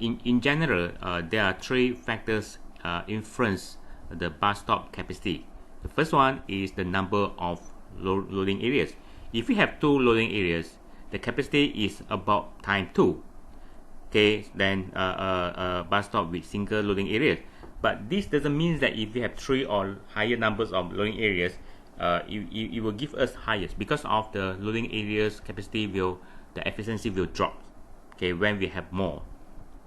in general, there are three factors influence the bus stop capacity. The first one is the number of loading areas. If we have two loading areas, the capacity is about times 2. Okay, then bus stop with single loading areas. But this doesn't mean that if we have 3 or higher numbers of loading areas, it will give us highest, because of the loading areas capacity the efficiency will drop. Okay, when we have more.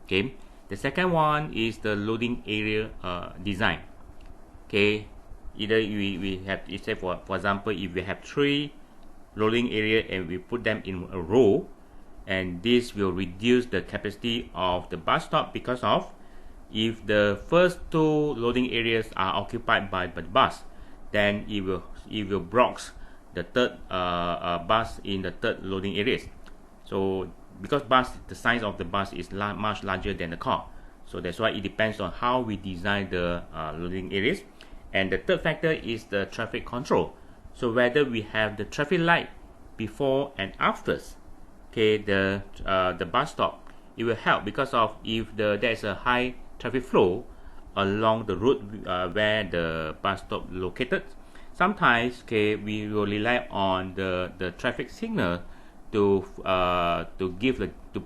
Okay, the second one is the loading area design. Okay, either we have, say for example, if we have 3 loading area and we put them in a row, and this will reduce the capacity of the bus stop, because of if the first 2 loading areas are occupied by the bus, then it will block the third bus in the third loading areas. So because the size of the bus is much larger than the car, so that's why it depends on how we design the loading areas. And the third factor is the traffic control. So whether we have the traffic light before and after, okay, the bus stop, it will help, because of if there is a high traffic flow along the route where the bus stop located, sometimes, okay, we will rely on the traffic signal to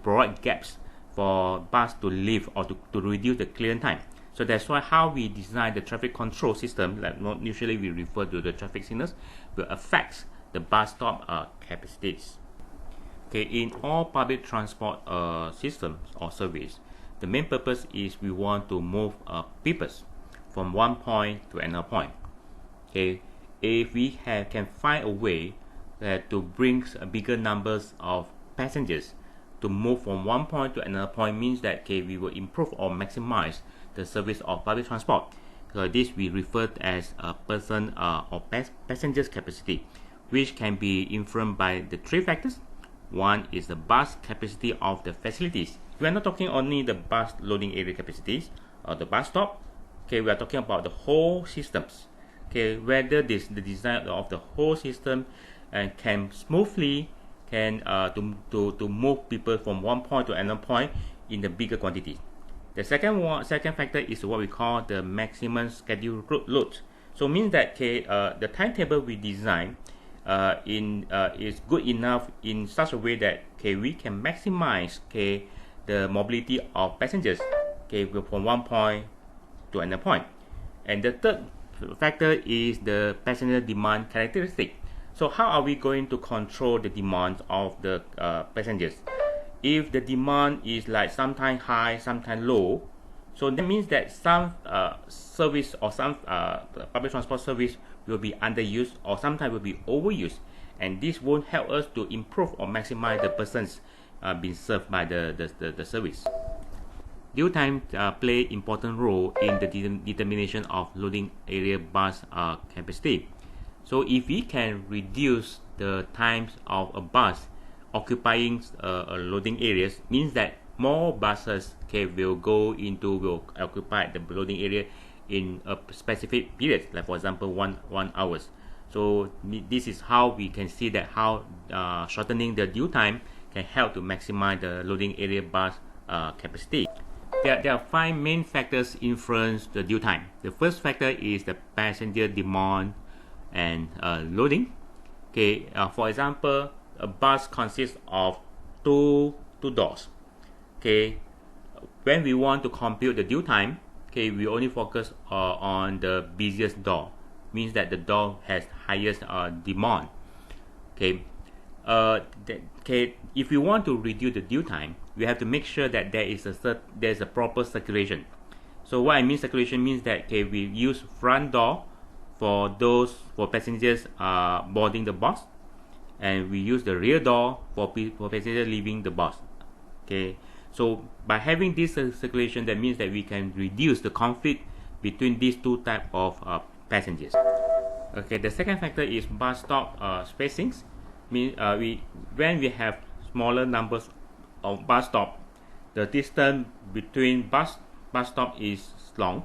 provide gaps for bus to leave, or to reduce the clearance time. So that's why how we design the traffic control system, like usually we refer to the traffic signals, will affect the bus stop capacities. Okay, in all public transport systems or service, the main purpose is we want to move people from one point to another point. Okay, if we can find a way to bring bigger numbers of passengers to move from one point to another point, means that, okay, we will improve or maximize the service of public transport. So this we refer as a person or passengers capacity, which can be influenced by the 3 factors. One is the bus capacity of the facilities. We are not talking only the bus loading area capacities or the bus stop. Okay, we are talking about the whole systems. Okay, whether the design of the whole system and can smoothly to move people from one point to another point in the bigger quantity. The second factor is what we call the maximum scheduled load. So means that, okay, the timetable we design is good enough in such a way that, okay, we can maximize, okay, the mobility of passengers, okay, from one point to another point. And the third factor is the passenger demand characteristic. So how are we going to control the demand of the passengers? If the demand is like sometimes high, sometimes low, so that means that some service or some public transport service will be underused, or sometimes will be overused, and this won't help us to improve or maximize the persons being served by the service. Due time play important role in the determination of loading area bus capacity. So if we can reduce the times of a bus occupying loading areas, means that more buses, okay, will occupy the loading area in a specific period, like for example 1 hours. So this is how we can see that how shortening the due time can help to maximize the loading area bus capacity. There are 5 main factors influence the due time. The first factor is the passenger demand and loading. Okay, for example, a bus consists of two doors. Okay, when we want to compute the due time, okay, we only focus on the busiest door, means that the door has highest demand. Okay, if we want to reduce the due time, we have to make sure that there's a proper circulation. So what I mean circulation means that, okay, we use front door for passengers boarding the bus, and we use the rear door for passengers leaving the bus. Okay, so by having this circulation, that means that we can reduce the conflict between these two types of passengers. Okay, the second factor is bus stop spacings. When we have smaller numbers of bus stop, the distance between bus stop is long,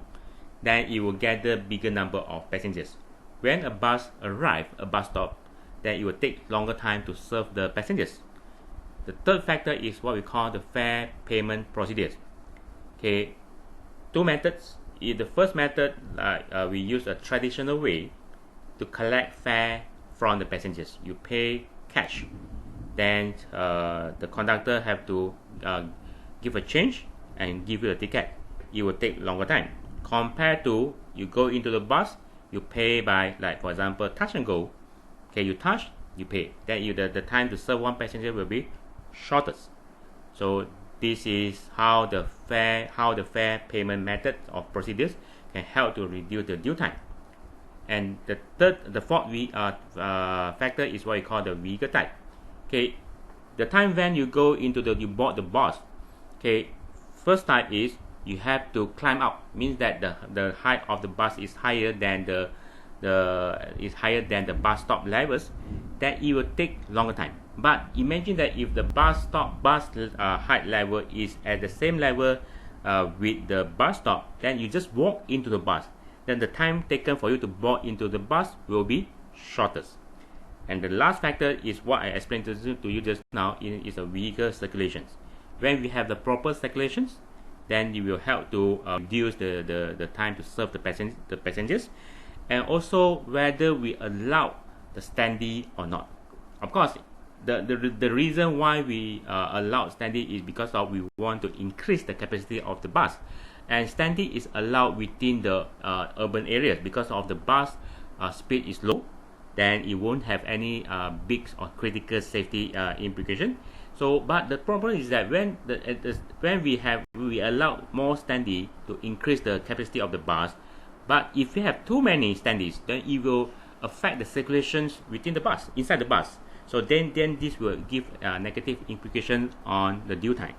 then it will gather bigger number of passengers. When a bus arrives a bus stop, then it will take longer time to serve the passengers. The third factor is what we call the fare payment procedures. Okay, two methods. In the first method, we use a traditional way to collect fare from the passengers. You pay cash, then the conductor have to give a change and give you a ticket. It will take longer time compared to you go into the bus, you pay by, like for example, touch and go. Okay, you touch, you pay, then the time to serve one passenger will be shortest. So this is how the fare payment method of procedures can help to reduce the due time. And the fourth factor is what you call the vehicle type. Okay, the time when you board the bus. Okay, first type is you have to climb up, means that the height of the bus is higher than the bus stop levels. Then it will take longer time. But imagine that if the bus height level is at the same level with the bus stop, then you just walk into the bus. Then the time taken for you to board into the bus will be shortest. And the last factor is what I explained to you just now, is a vehicle circulations. When we have the proper circulations, then it will help to reduce the time to serve the passengers, and also whether we allow the standee or not. Of course, the reason why we allow standee is because we want to increase the capacity of the bus, and standee is allowed within the urban areas because of the bus speed is low. Then it won't have any big or critical safety implication. So, but the problem is that when we allow more standee to increase the capacity of the bus, but if we have too many standees, then it will affect the circulations within the bus, inside the bus. So then this will give negative implications on the due time.